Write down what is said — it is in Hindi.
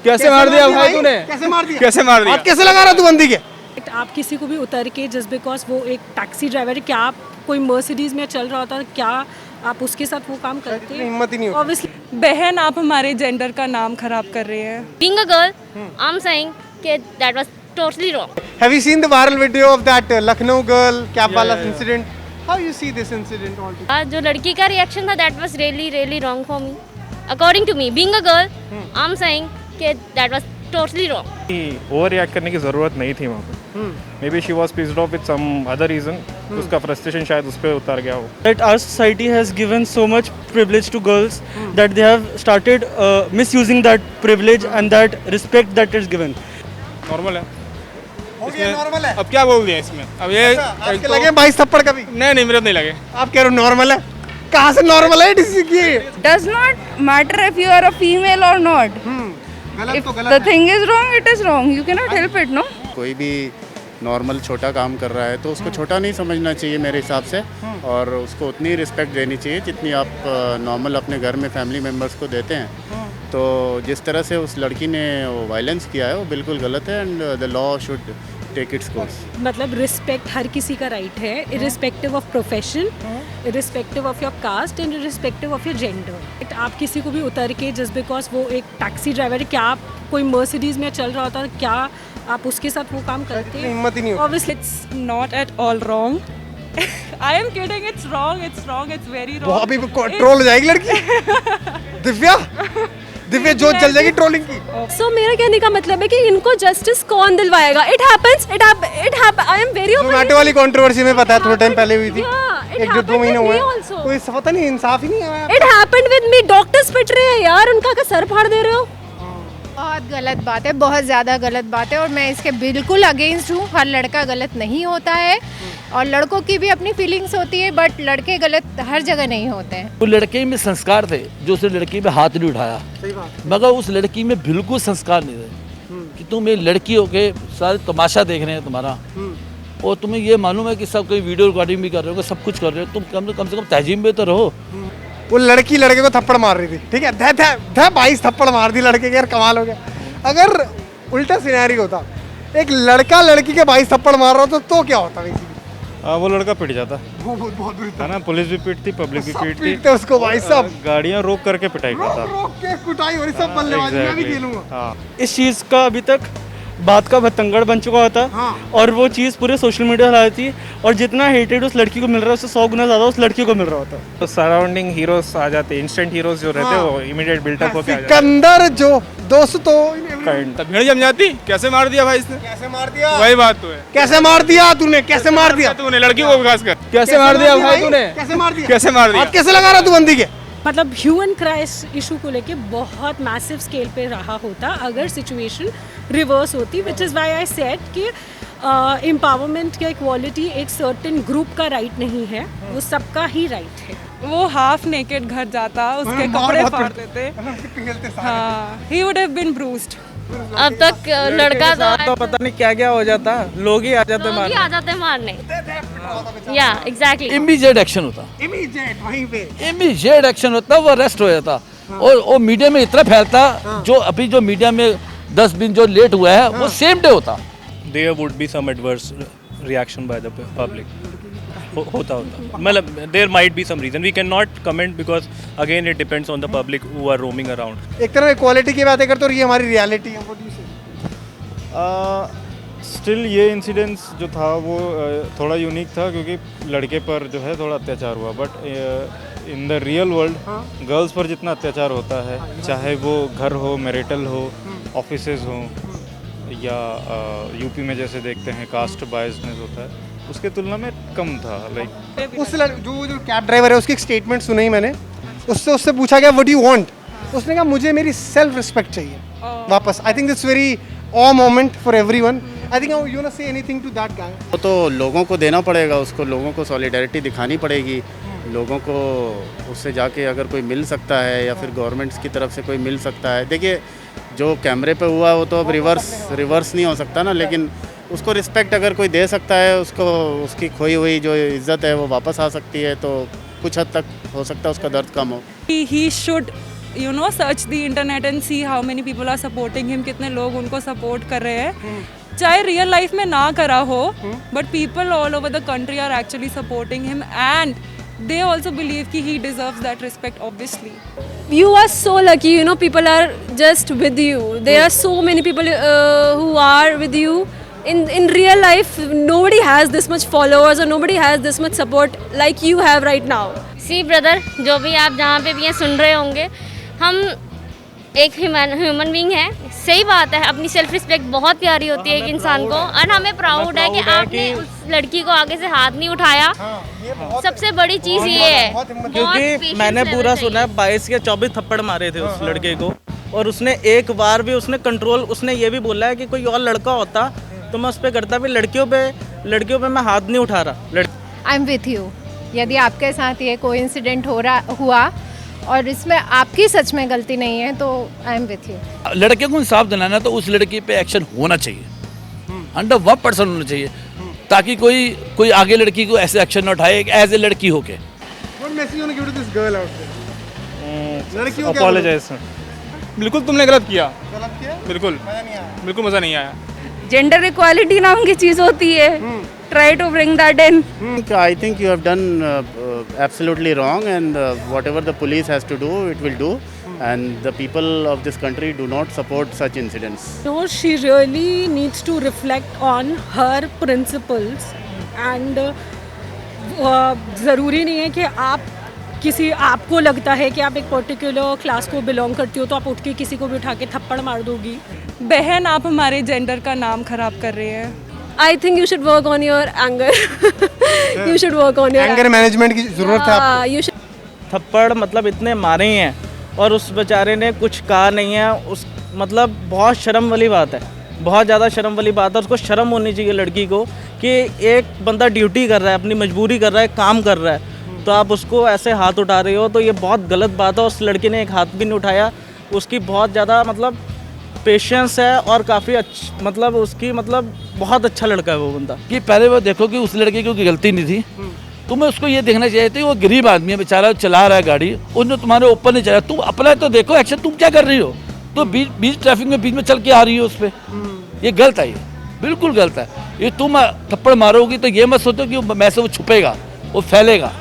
कैसे मार दिया भाई तूने? कैसे मार दिया? कैसे मार दिया? हाथ कैसे लगा रहा तू बंदी के? आप किसी को भी उतर के जस्ट बिकॉज वो एक टैक्सी ड्राइवर है, क्या आप कोई मर्सिडीज में चल रहा होता, क्या आप उसके साथ वो काम करते हैं? हिम्मत ही नहीं होती। ऑब्वियसली बहन, आप हमारे जेंडर का नाम खराब कर रहे हैं। Being a girl, I'm saying that was totally wrong. Have you seen the viral video of that Lucknow girl cab wala incident? How you see this incident altogether? जो लड़की का रिएक्शन था that was really wrong for me. According to me, being a girl, I'm saying that was totally wrong. Overreact करने की ज़रूरत नहीं थी वहाँ पे। Maybe she was pissed off with some other reason, उसका फ्रस्ट्रेशन शायद उस पर उतर गया हो। That our society has given so much privilege to girls that they have started misusing that privilege and that respect that is given. Normal है। हो गया नॉर्मल है। अब क्या बोल दिया इसमें? अब ये आपके लगे 22 थप्पड़ कभी? नहीं मेरे नहीं लगे। आप कह रहे हो नॉर्मल है? कहाँ से नॉर्मल है किसी की? Does not matter if you are a female or not. गलत If तो the गलत है। thing is wrong, it is wrong. You cannot help it, no? कोई भी नॉर्मल छोटा काम कर रहा है तो उसको छोटा नहीं समझना चाहिए मेरे हिसाब से, और उसको उतनी रिस्पेक्ट देनी चाहिए जितनी आप नॉर्मल अपने घर में फैमिली मेम्बर्स को देते हैं। तो जिस तरह से उस लड़की ने वायलेंस किया है वो बिल्कुल गलत है and the law should take its course. मतलब रिस्पेक्ट हर किसी का राइट है, irrespective of profession, irrespective of your caste and irrespective of your gender. आप किसी को भी उतर के जस्ट बिकॉज वो एक टैक्सी ड्राइवर है, क्या आप कोई मर्सिडीज में चल रहा होता, क्या आप उसके साथ वो काम करते हैं? हिम्मत ही नहीं होती। Obviously It's not at all wrong. I am kidding. It's wrong. It's wrong. It's very वो wrong. अभी ट्रोल हो जाएगी लड़की। दिव्या जोत जल जाएगी ट्रोलिंग की। सो मेरा कहने का मतलब है कि इनको जस्टिस कौन दिलवाएगा? It happens I am very Zomato वाली कंट्रोवर्सी में पता है थोड़ा टाइम पहले हुई थी। Yeah, it एक दो happened महीने with हुए me हैं। also. कोई पता नहीं, इंसाफ ही नहीं है। It happened with me. Doctors पिट रहे हैं यार, उनका का सर फाड़ दे रहे हो। बहुत गलत बात है, बहुत ज़्यादा गलत बात है और मैं इसके बिल्कुल अगेंस्ट हूँ। हर लड़का गलत नहीं होता है और लड़कों की भी अपनी फीलिंग्स होती है, बट लड़के गलत हर जगह नहीं होते हैं। वो लड़के में संस्कार थे जो उस लड़की पे हाथ नहीं उठाया, मगर उस लड़की में बिल्कुल संस्कार नहीं थे कि तुम एक लड़की हो के सारे तमाशा देख रहे हैं तुम्हारा, और तुम्हें ये मालूम है कि सब कोई वीडियो रिकॉर्डिंग भी कर रहे हो, सब कुछ कर रहे हो, तुम कम से कम तहजीब में तो रहो। वो लड़की लड़के को थप्पड़ मार रही थी, ठीक है, धा 22 थप्पड़ मार दी लड़के के, यार कमाल हो गया। अगर उल्टा सिनेरियो होता, एक लड़का लड़की के 22 थप्पड़ मार रहा होता तो क्या होता? वो लड़का पिट जाता वो बहुत बुरी है ना, पुलिस भी पीटती, पब्लिक भी पीटती, पीटते उसको भाई साहब, गाड़ियाँ रोक करके पिटाई करता। रोक के कुटाई हो रही, सब बल्लेबाजी मैं भी Exactly. खेलूंगा। हाँ। इस चीज़ का अभी तक बात का भतंगड़ बन चुका होता, हाँ। और वो चीज़ पूरे सोशल मीडिया पर थी, और जितना हेटेड उस लड़की को मिल रहा है उससे 100 गुना ज़्यादा उस लड़की को मिल रहा होता। तो सराउंडिंग हीरोज आ जाते, इंस्टेंट हीरोज जो रहते हैं वो इमीडिएट बिल्टअप होके आ जाते सिकंदर जो दोस्तों हैं। तब भीड़ जम जाती। कैसे मार दिया भाई इसने? कैसे मार दिया? वही बात तो है। कैसे मार दिया तूने? कैसे मार दिया तूने लड़की को खास कर कैसे मार दिया भाई तूने? कैसे मार दिया? कैसे मार दिया? हाथ कैसे लगा रहा तू बंदी के? मतलब ह्यूमन क्राइस इशू को लेके बहुत मैसिव स्केल पे रहा होता अगर सिचुएशन रिवर्स होती, which is why I said कि एम्पावरमेंट या इक्वालिटी एक सर्टेन ग्रुप का राइट नहीं है, वो सबका ही राइट है। वो हाफ नेकेड घर जाता, उसके कपड़े फाड़ देते। हाँ, he would have been bruised. अब तक लड़का तो पता नहीं क्या क्या हो जाता, लोग ही आ जाते लोग ही आ जाते हैं मारने। या एग्जैक्टली। इमीडिएट एक्शन होता, इमीडिएट वहीं पे इमीडिएट एक्शन होता, वो अरेस्ट हो जाता। और वो मीडिया में इतना फैलता, जो अभी जो मीडिया में 10 दिन जो लेट हुआ है वो सेम डे होता। There would be some adverse reaction by the public, होता मतलब there might be some reason, we can not comment because again it depends on the public who are roaming around. एक तरह इक्वालिटी की बातें करते और ये हमारी रियलिटी है। What do you say? Still ये इंसिडेंस जो था वो थोड़ा यूनिक था क्योंकि लड़के पर जो है थोड़ा अत्याचार हुआ, but in the real world girls पर जितना अत्याचार होता है, चाहे वो घर हो, मैरिटल हो, ऑफिसेज हो, या यूपी में जैसे देखते हैं कास्ट बायसनेस होता है, उसके तुलना में कम था। लाइक उस जो कैब ड्राइवर है उसकी एक स्टेटमेंट सुनी मैंने, उससे पूछा गया व्हाट यू वांट, उसने कहा मुझे मेरी सेल्फ रिस्पेक्ट चाहिए वापस। I think that's very awe moment for everyone. I think you want to say anything to that guy. वो तो लोगों को देना पड़ेगा, उसको लोगों को सॉलिडारिटी दिखानी पड़ेगी, लोगों को उससे जाके अगर कोई मिल सकता है या फिर गवर्नमेंट्स की तरफ से कोई मिल सकता है। देखिए जो कैमरे पे हुआ वो तो अब रिवर्स नहीं हो सकता ना, लेकिन उसको रिस्पेक्ट अगर कोई दे सकता है, उसको उसकी खोई हुई जो इज्जत है वो वापस आ सकती है, तो कुछ हद तक हो सकता है उसका दर्द कम हो। He should you know, search the internet and see how many people are supporting him, कितने लोग उनको support कर रहे हैं, चाहे real life में ना करा हो, but people all over the country are actually supporting him and they also believe कि he deserves that respect, obviously. You are so lucky, you know, people are just with you. There are so many people who are with you. In real life, nobody has this much followers or nobody has this much support like you have right now. See brother, जो भी आप जहाँ पे भी हैं सुन रहे होंगे, हम एक ह्यूमन बीइंग है। सही बात है, अपनी सेल्फ रिस्पेक्ट बहुत प्यारी होती है एक इंसान को, और हमें प्राउड है कि आपने उस लड़की को आगे से हाथ नहीं उठाया। सबसे बड़ी चीज़ ये है, क्योंकि मैंने पूरा सुना है 22 या 24 थप्पड़ मारे थे उस लड़के को, और उसने एक बार भी उसने कंट्रोल, उसने ये भी बोला है कि कोई और लड़का होता तो मैं उस पर करता भी, लड़कियों पे मैं हाथ नहीं उठा रहा। I am with you. यदि आपके साथ ये कोई इंसिडेंट हुआ और इसमें आपकी सच में गलती नहीं है तो आई एम विथ यू। लड़के को इंसाफ दिलाना तो उस लड़की पे एक्शन होना चाहिए, 100% होना चाहिए, ताकि कोई आगे लड़की को ऐसे एक्शन न उठाए एज ए लड़की होके। What message you want to give to this girl out there? लड़कियों क्या Apologize. बिल्कुल तुमने गलत किया, गलत किया? बिल्कुल मजा नहीं आया। बिल्कुल मज़ा नहीं आया। जेंडर इक्वालिटी नाम की चीज़ होती है, try to bring that in. I think you have done absolutely wrong, and whatever the police has to do, it will do, and the people of this country do not support such incidents. No, she really needs to reflect on her principles and ज़रूरी नहीं है कि आपको लगता है कि आप एक पर्टिकुलर क्लास को बिलोंग करती हो तो आप उठ के किसी को भी उठा के थप्पड़ मार दोगी। बहन, आप हमारे जेंडर का नाम खराब कर रहे हैं। I think you should work on your anger. You should work on your anger management की जरूरत है आपको। You should. थप्पड़ मतलब इतने मारे ही हैं और उस बेचारे ने कुछ कहा नहीं है, उस मतलब बहुत शर्म वाली बात है, बहुत ज़्यादा शर्म वाली बात है। उसको शर्म होनी चाहिए लड़की को कि एक बंदा ड्यूटी कर रहा है, अपनी मजबूरी कर रहा है, काम कर रहा है, तो आप उसको ऐसे हाथ उठा रहे हो, तो ये बहुत गलत बात है। उस लड़की ने एक हाथ भी नहीं उठाया, उसकी बहुत ज़्यादा मतलब पेशेंस है और काफ़ी मतलब उसकी मतलब बहुत अच्छा लड़का है वो बंदा। कि पहले वो देखो कि उस लड़के की कोई गलती नहीं थी, तुम्हें उसको ये देखना चाहिए था वो गरीब आदमी है बेचारा, चला रहा है गाड़ी, उसने तुम्हारे ऊपर नहीं चला, तुम अपना तो देखो एक्शन, तुम क्या कर रही हो? तो बीच ट्रैफिक में बीच में चल के आ रही हो उस पर, ये गलत है, ये बिल्कुल गलत है। ये तुम थप्पड़ मारोगी तो ये मत सोचो कि मैं से वो छुपेगा, वो फैलेगा।